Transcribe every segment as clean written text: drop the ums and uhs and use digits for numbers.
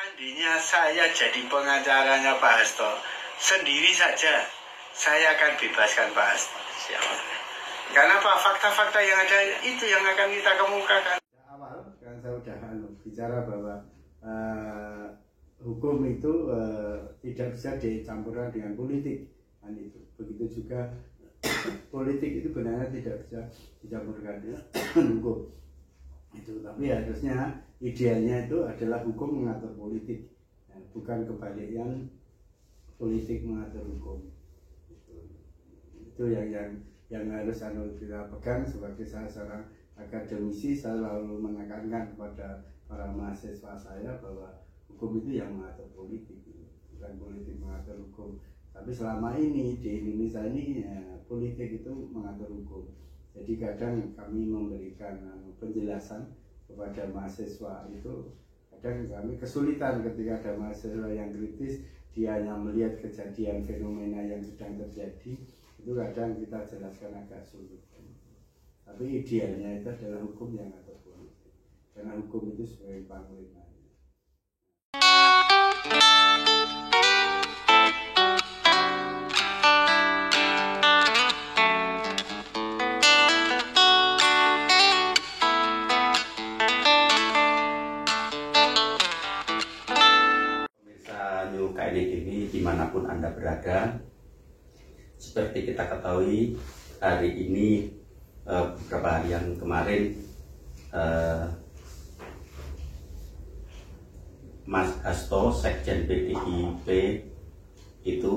Seandainya saya jadi pengacaranya Pak Hasto, sendiri saja saya akan bebaskan Pak Hasto. Siapa? Karena apa? Fakta-fakta yang ada itu yang akan kita kemukakan. Awal kan saya sudah bicara bahwa hukum itu tidak bisa dicampurkan dengan politik. Dan itu begitu juga politik itu benarnya tidak bisa dicampurkan dengan hukum. Itu tapi harusnya idealnya itu adalah hukum mengatur politik, ya, bukan kebalikan politik mengatur hukum. Itu yang harus kita pegang sebagai salah seorang akademisi. Saya selalu menekankan kepada para mahasiswa saya bahwa hukum itu yang mengatur politik, bukan politik mengatur hukum. Tapi selama ini di Indonesia ini ya, politik itu mengatur hukum. Jadi kadang kami memberikan penjelasan kepada mahasiswa itu, kadang kami kesulitan ketika ada mahasiswa yang kritis, dia hanya melihat kejadian fenomena yang sedang terjadi, itu kadang kita jelaskan agak sulit. Tapi idealnya itu adalah hukum yang ngatur politik, karena hukum itu sebagai panglima. KNI TV dimanapun Anda berada, seperti kita ketahui hari ini beberapa hari yang kemarin Mas Hasto, Sekjen PDIP itu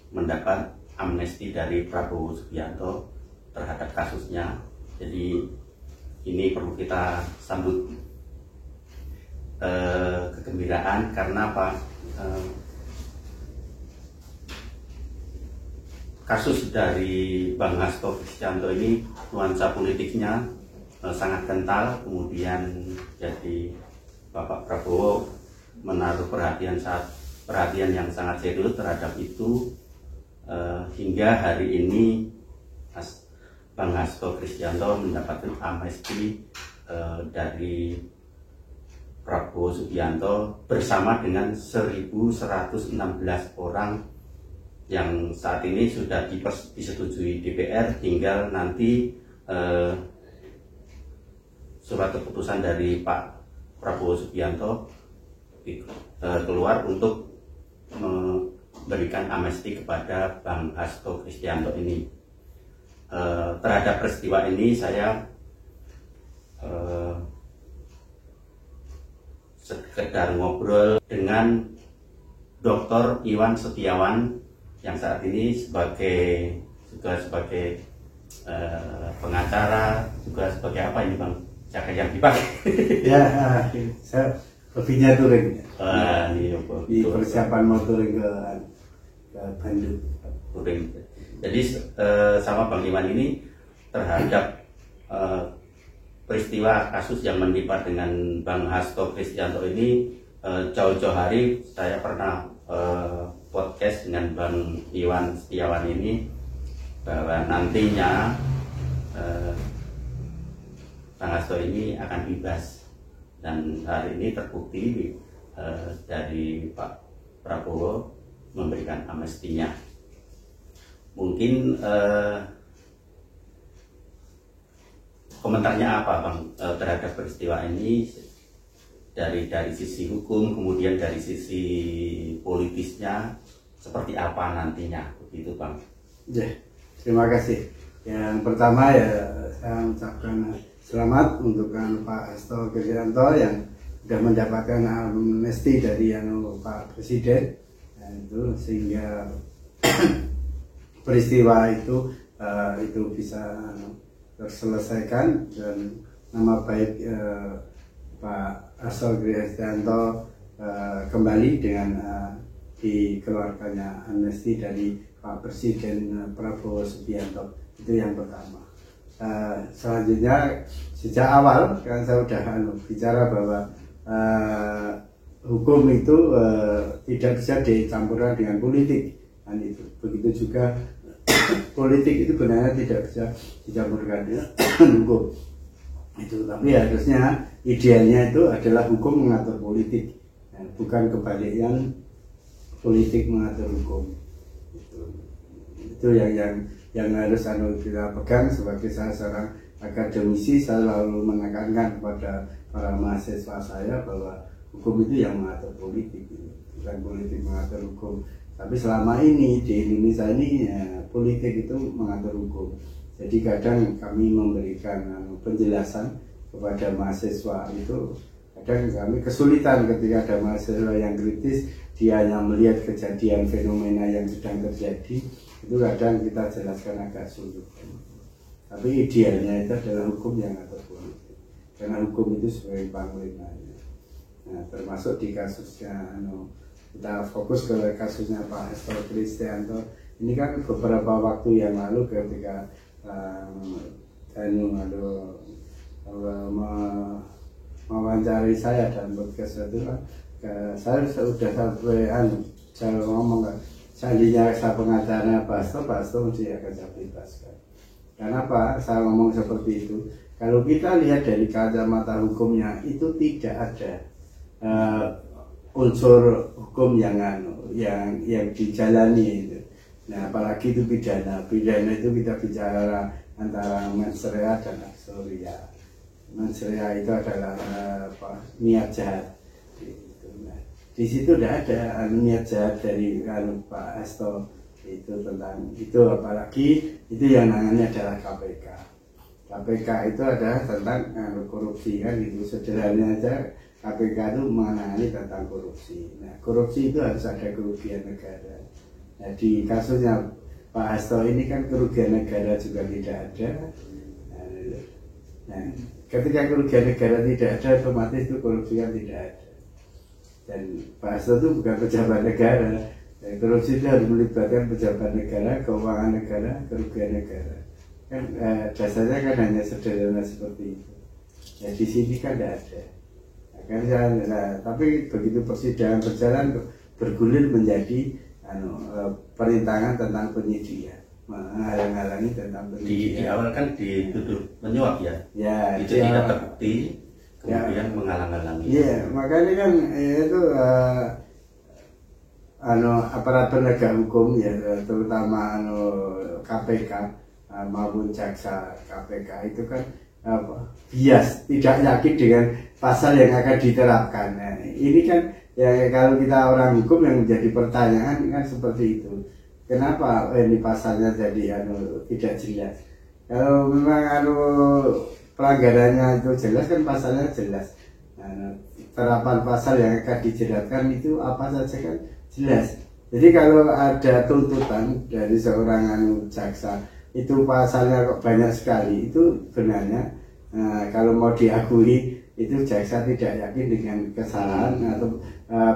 mendapat amnesti dari Prabowo Subianto terhadap kasusnya. Jadi ini perlu kita sambut kegembiraan karena apa? Kasus dari Bang Hasto Kristianto ini nuansa politiknya sangat kental, kemudian jadi Bapak Prabowo menaruh perhatian yang sangat serius terhadap itu, hingga hari ini Bang Hasto Kristianto mendapatkan amnesti dari Prabowo Subianto bersama dengan 1.116 orang yang saat ini sudah disetujui DPR. Tinggal nanti surat keputusan dari Pak Prabowo Subianto keluar untuk memberikan amnesti kepada Bang Hasto Kristianto ini. Terhadap peristiwa ini saya sekedar ngobrol dengan Dr. Iwan Setiawan yang saat ini juga sebagai pengacara, juga sebagai apa ini Bang? Jaga yang dipakai. Ya, saya hobinya touring. Di persiapan mau touring ke Bandung. Touring. Jadi sama Bang Iwan ini terhadap peristiwa kasus yang menimpa dengan Bang Hasto Kristianto ini, jauh-jauh hari saya pernah podcast dengan Bang Iwan Setiawan ini bahwa nantinya Bang Hasto ini akan bebas, dan hari ini terbukti dari Pak Prabowo memberikan amnestinya. Mungkin komentarnya apa Bang terhadap peristiwa ini dari sisi hukum, kemudian dari sisi politisnya seperti apa nantinya, begitu Bang? Ya, terima kasih. Yang pertama ya saya ucapkan selamat untuk Pak Hasto Kristianto yang sudah mendapatkan amnesti dari Pak Presiden, itu sehingga peristiwa itu bisa terselesaikan dan nama baik Pak Hasto Kristianto kembali dengan dikeluarkannya amnesti dari Pak Presiden Prabowo Subianto. Itu yang pertama. Selanjutnya sejak awal kan saya sudah bicara bahwa hukum itu tidak bisa dicampurkan dengan politik. Dan itu begitu juga politik itu benarnya tidak bisa dicampurkan dengan hukum. Itu tapi harusnya idealnya itu adalah hukum mengatur politik. bukan kebaliknya politik mengatur hukum. Itu yang harus kita pegang. Sebagai saya seorang akademisi, saya selalu menekankan kepada para mahasiswa saya bahwa hukum itu yang mengatur politik, bukan politik mengatur hukum. Tapi selama ini di Indonesia ini politik itu mengatur hukum. Jadi kadang kami memberikan penjelasan kepada mahasiswa itu, kadang kami kesulitan ketika ada mahasiswa yang kritis, dia hanya melihat kejadian fenomena yang sedang terjadi, itu kadang kita jelaskan agak sulit. Tapi idealnya itu adalah hukum yang atur politik, karena hukum itu sebagai panglimanya. Nah, termasuk di kasusnya kita fokus ke kasusnya Pak Hasto Kristianto. Ini kan beberapa waktu yang lalu ketika mewawancari saya dan podcast itu, saya sudah sampai saya ngomong kan, seandainya saya pengacaranya Pak Hasto mesti akan saya bebaskan. Kenapa saya ngomong seperti itu? Kalau kita lihat dari kacamata hukumnya, itu tidak ada unsur hukum yang dijalani itu. Nah, apalagi itu pidana itu kita bicara antara mens rea dan ex rea. Mens rea itu adalah niat jahat. Nah, di situ tidak ada niat jahat dari Pak Hasto itu tentang itu, apalagi itu yang namanya adalah KPK. KPK itu adalah tentang korupsi kan gitu, sederhananya aja. KPK itu menangani tentang korupsi. Nah, korupsi itu harus ada kerugian negara. Nah, di kasusnya Pak Hasto ini kan kerugian negara juga tidak ada. Nah, ketika kerugian negara tidak ada, otomatis itu korupsi kan tidak ada. Dan Pak Hasto itu bukan pejabat negara. Dan korupsi itu harus melibatkan pejabat negara, keuangan negara, kerugian negara. Kan dasarnya kan hanya sederhana seperti itu. Ya, di sini kan tidak ada. Tapi begitu persidangan berjalan, bergulir menjadi perintangan tentang penyidikan, menghalang-halangi tentang penyidikan. Di awal kan dituduh menyuap ya, itu tidak terbukti, kemudian menghalang-halangi. Iya, makanya kan itu aparat penegak hukum ya, terutama KPK maupun jaksa KPK itu kan bias, tidak yakin dengan pasal yang akan diterapkan. Nah, ini kan ya, kalau kita orang hukum yang menjadi pertanyaan kan seperti itu. Kenapa ini pasalnya jadi tidak jelas? Kalau memang pelanggarannya itu jelas kan pasalnya jelas. Nah, terapan pasal yang akan dijeratkan itu apa saja kan jelas. Jadi kalau ada tuntutan dari seorang jaksa itu pasalnya kok banyak sekali, itu benarnya kalau mau diakui itu jaksa tidak yakin dengan kesalahan atau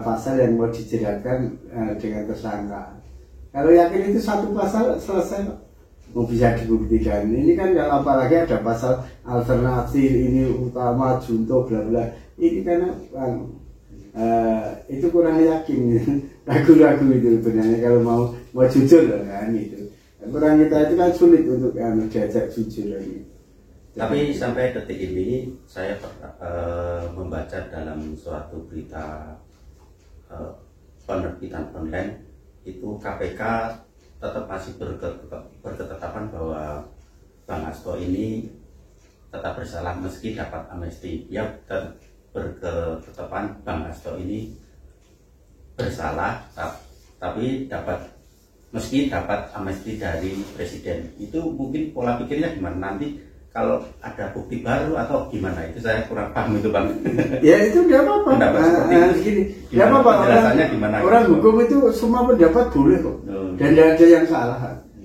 pasal yang mau dijeratkan dengan tersangka. Kalau yakin itu satu pasal selesai, mau bisa dibuktikan. Ini kan kalau apalagi ada pasal alternatif, ini utama, junto, bla bla. Ini karena itu kurang yakin, ragu-ragu itu sebenarnya kalau mau jujur kan itu. Kurang kita itu kan sulit untuk diajak jujur lagi. Tapi sampai detik ini saya membaca dalam suatu berita penerbitan online itu KPK tetap masih berketetapan bahwa Bang Hasto ini tetap bersalah meski dapat amnesti. Dia berketetapan Bang Hasto ini bersalah tapi meski dapat amnesti dari presiden. Itu mungkin pola pikirnya gimana nanti? Kalau ada bukti baru atau gimana, itu saya kurang paham itu Bang. Ya itu tidak apa-apa. Tidak apa-apa. Orang hukum itu semua pendapat boleh kok. Dan tidak ada yang salah.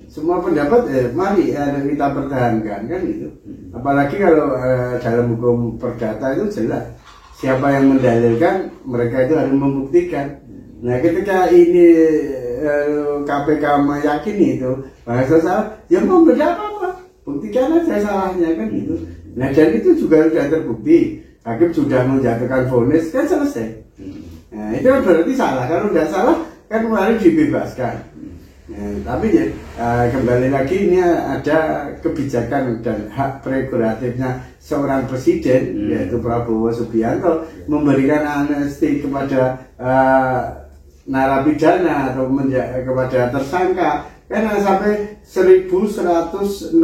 Semua pendapat mari kita pertahankan kan itu. Apalagi kalau dalam hukum perdata itu jelas siapa yang mendalilkan, mereka itu harus membuktikan. Nah ketika ini KPK meyakini itu bahasa salah, ya mau beda apa-apa. Buktikan aja salahnya kan gitu. Nah dan itu juga sudah terbukti. Hakim sudah menjatuhkan vonis kan selesai. Nah itu kan berarti salah. Kalau tidak salah kan kemarin dibebaskan. Nah Tapi ya kembali lagi ini ada kebijakan dan hak prerogatifnya seorang presiden yaitu Prabowo Subianto memberikan amnesti kepada narapidana atau kepada tersangka karena sampai 1116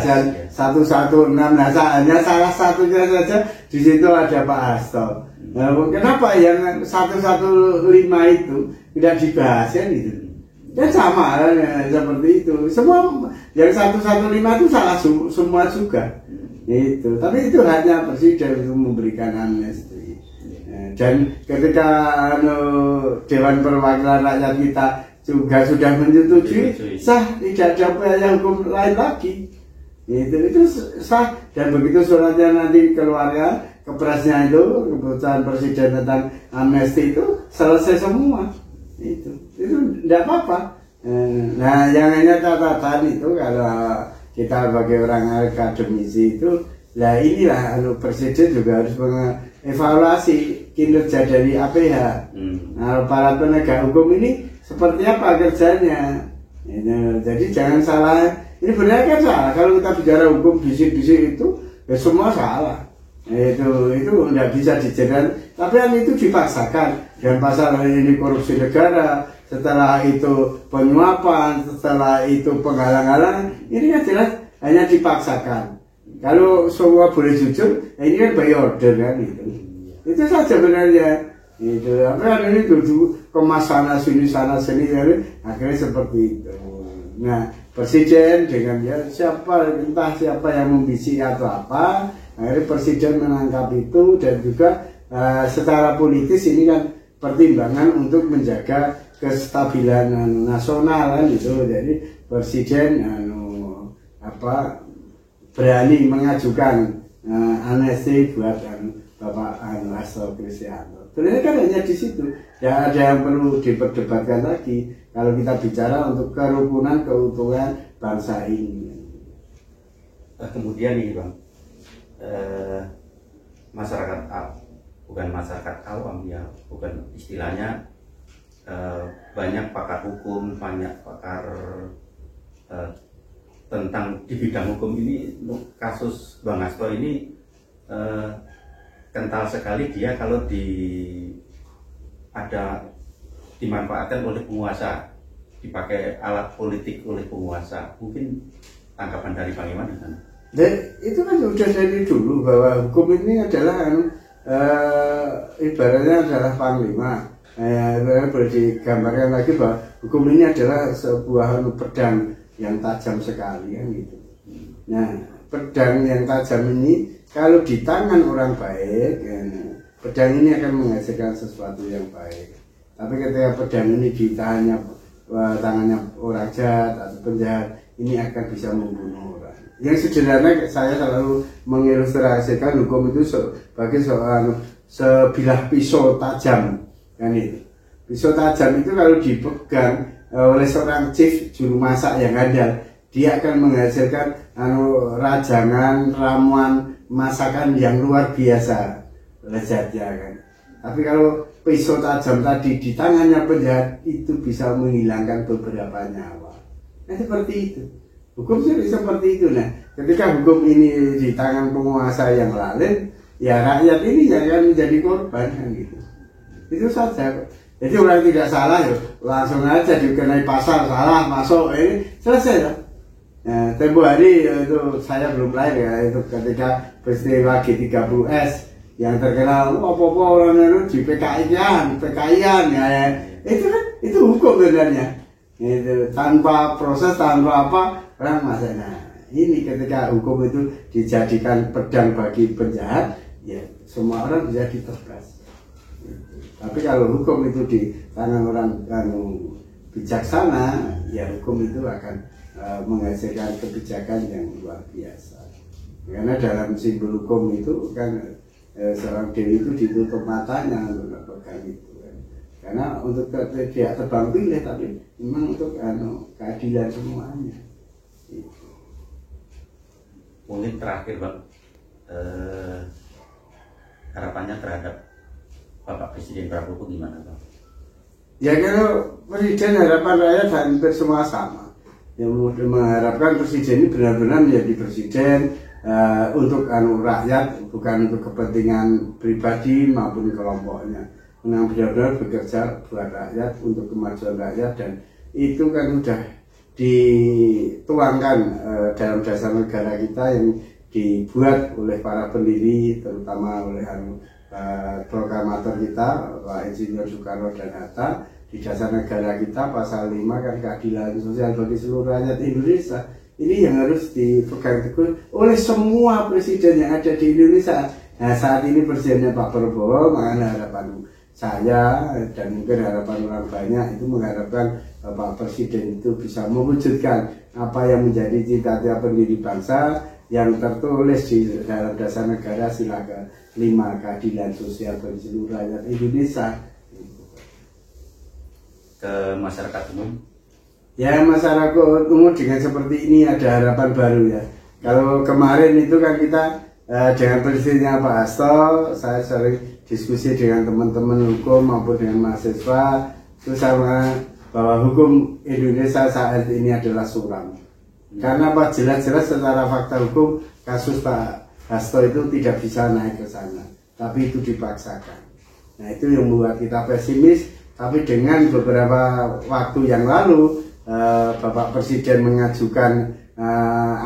dan 116. Nah, hanya salah satunya saja di situ ada Pak Hasto. Nah, kenapa yang 115 itu tidak dibahas ya gitu? Dan sama seperti itu. Semua yang 115 itu salah semua juga. Itu. Tapi itu hanya presiden untuk memberikan amnesti. Dan ketika Dewan Perwakilan Rakyat kita juga sudah menyetujui, sah, tidak ada upaya hukum lain lagi. Itu sah. Dan begitu suratnya nanti keluarnya, kepresnya itu, keputusan presiden tentang amnesti itu selesai semua. Itu tidak apa-apa. Nah, yang hanya catatan itu kalau kita sebagai orang akademisi itu, lah inilah presiden juga harus mengevaluasi kinerja dari APH. Nah, para penegak hukum ini seperti apa kerjanya. Jadi jangan salah. Ini benar kan salah kalau kita bicara hukum bisik-bisik itu ya semua salah. Itu tidak bisa dijelaskan. Tapi yang itu dipaksakan. Dan pasal ini korupsi negara, setelah itu penyuapan, setelah itu penghalang-halangan, ini kan jelas hanya dipaksakan. Kalau semua boleh jujur, ini kan by order kan itu. Itu saja sebenarnya. Itu apa ini duduk kemas sana sini akhirnya seperti itu. Nah, presiden dengan ya entah siapa yang membisik atau apa, akhirnya presiden menangkap itu dan juga secara politis ini kan pertimbangan untuk menjaga kestabilan nasional kan gitu. Jadi presiden berani mengajukan amnesti buat Bapak Hasto Kristianto. Sebenarnya kan hanya di situ. Tidak ada yang perlu diperdebatkan lagi kalau kita bicara untuk kerukunan keutuhan bangsa ini. Kemudian ini Bang, masyarakat bukan masyarakat awam ya, bukan istilahnya banyak pakar hukum, banyak pakar tentang di bidang hukum ini. Kasus Bang Hasto ini kental sekali dia kalau dimanfaatkan oleh penguasa, dipakai alat politik oleh penguasa. Mungkin tanggapan dari Bang Iwan kan? Itu kan sudah dari dulu bahwa hukum ini adalah ibaratnya adalah panglima. Boleh digambarkan lagi bahwa hukum ini adalah sebuah pedang yang tajam sekali kan gitu. Nah, pedang yang tajam ini kalau di tangan orang baik, pedang ini akan menghasilkan sesuatu yang baik. Tapi ketika pedang ini di tangannya orang jahat atau penjahat, ini akan bisa membunuh orang. Yang sederhana saya selalu mengilustrasikan hukum itu sebagai sebilah pisau tajam. Kan itu. Pisau tajam itu kalau dipegang oleh seorang chief juru masak yang handal, dia akan menghasilkan rajangan, ramuan, masakan yang luar biasa lezatnya kan. Tapi kalau pisau tajam tadi di tangannya penjahat itu bisa menghilangkan beberapa nyawa. Nah, seperti itu. Hukum seperti itu. Nah, ketika hukum ini di tangan penguasa yang lalin, ya rakyat ini akan menjadi korban kan gitu. Itu saja. Jadi orang tidak salah ya langsung aja dikenai pasal salah masuk ini selesai lah. Nah, tempo hari itu saya belum lahir ya, itu ketika peristiwa G30S yang terkenal apa-apa orang itu di PKI-an ya, itu hukum sebenarnya. Itu tanpa proses, tanpa apa orang masa. Nah, ini ketika hukum itu dijadikan pedang bagi penjahat, ya semua orang bisa ditebas. Tapi kalau hukum itu di tangan orang bijaksana, ya hukum itu akan menghasilkan kebijakan yang luar biasa. Karena dalam simbol hukum itu kan seorang dewi itu ditutup matanya untuk melakukan itu kan. Karena untuk tidak tebang pilih, tapi memang untuk keadilan semuanya. Itu. Mungkin terakhir Bang, harapannya terhadap Bapak Presiden Prabowo gimana Bang? Ya kalau presiden harapan rakyat hampir semua sama. Yang mengharapkan presiden ini benar-benar menjadi presiden untuk rakyat, bukan untuk kepentingan pribadi maupun kelompoknya. Yang benar-benar bekerja buat rakyat, untuk kemajuan rakyat, dan itu kan sudah dituangkan dalam dasar negara kita yang dibuat oleh para pendiri, terutama oleh proklamator kita Pak Insinyur Soekarno dan Hatta. Di dasar negara kita pasal 5 kan keadilan sosial bagi seluruh rakyat Indonesia. Ini yang harus dipegang teguh oleh semua presiden yang ada di Indonesia. Nah, saat ini presidennya Pak Prabowo, makanya harapan saya dan mungkin harapan orang banyak itu mengharapkan Pak Presiden itu bisa mewujudkan apa yang menjadi cita-cita pendiri bangsa yang tertulis di dalam dasar negara sila ke-5, keadilan sosial bagi seluruh rakyat Indonesia. Ke masyarakat umum? Ya, masyarakat umum dengan seperti ini ada harapan baru ya. Kalau kemarin itu kan kita dengan presidennya Pak Hasto, saya sering diskusi dengan teman-teman hukum maupun dengan mahasiswa, itu sama bahwa hukum Indonesia saat ini adalah suram. Karena Pak jelas-jelas secara fakta hukum kasus Pak Hasto itu tidak bisa naik ke sana, tapi itu dipaksakan. Nah, itu yang membuat kita pesimis. Tapi dengan beberapa waktu yang lalu Bapak Presiden mengajukan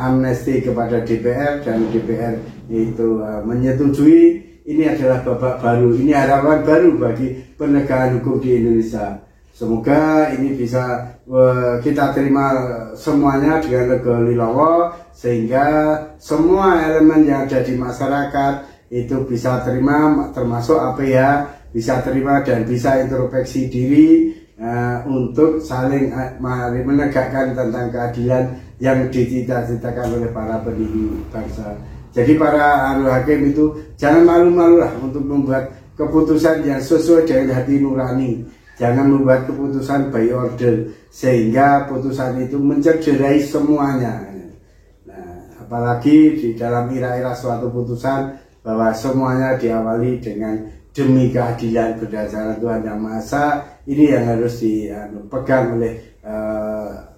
amnesti kepada DPR dan DPR itu menyetujui. Ini adalah babak baru, ini harapan baru bagi penegakan hukum di Indonesia. Semoga ini bisa kita terima semuanya dengan legowo, sehingga semua elemen yang ada di masyarakat itu bisa terima, termasuk APH bisa terima dan bisa introspeksi diri untuk saling menegakkan tentang keadilan yang dicita-citakan oleh para pendiri bangsa. Jadi para hakim itu jangan malu-malu lah untuk membuat keputusan yang sesuai dengan hati nurani. Jangan membuat keputusan by order sehingga putusan itu mencederai semuanya. Nah, apalagi di dalam era-era suatu putusan bahwa semuanya diawali dengan demi keadilan berdasarkan Tuhan Yang Maha Esa. Ini yang harus dipegang oleh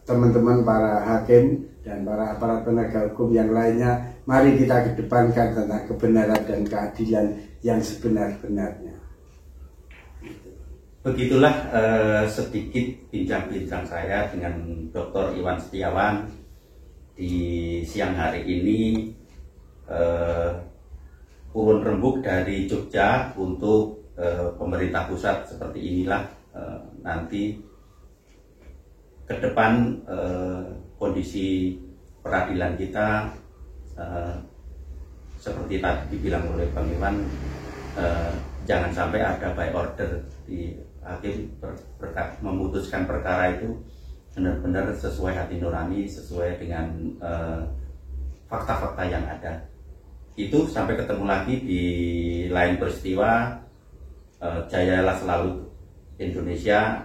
teman-teman para hakim dan para aparat penegak hukum yang lainnya. Mari kita kedepankan tentang kebenaran dan keadilan yang sebenar-benarnya. Begitulah sedikit bincang-bincang saya dengan Dr. Iwan Setiawan di siang hari ini. Urun rembuk dari Jogja untuk pemerintah pusat seperti inilah nanti ke depan kondisi peradilan kita seperti tadi dibilang oleh Bang Iwan, jangan sampai ada by order di hakim memutuskan perkara itu benar-benar sesuai hati nurani, sesuai dengan fakta-fakta yang ada. Itu sampai ketemu lagi di lain peristiwa. Jayalah selalu Indonesia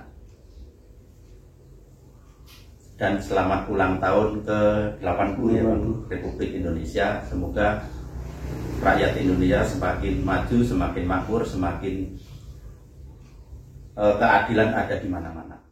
dan selamat ulang tahun ke-80 ya Republik Indonesia. Semoga rakyat Indonesia semakin maju, semakin makmur, semakin keadilan ada di mana-mana.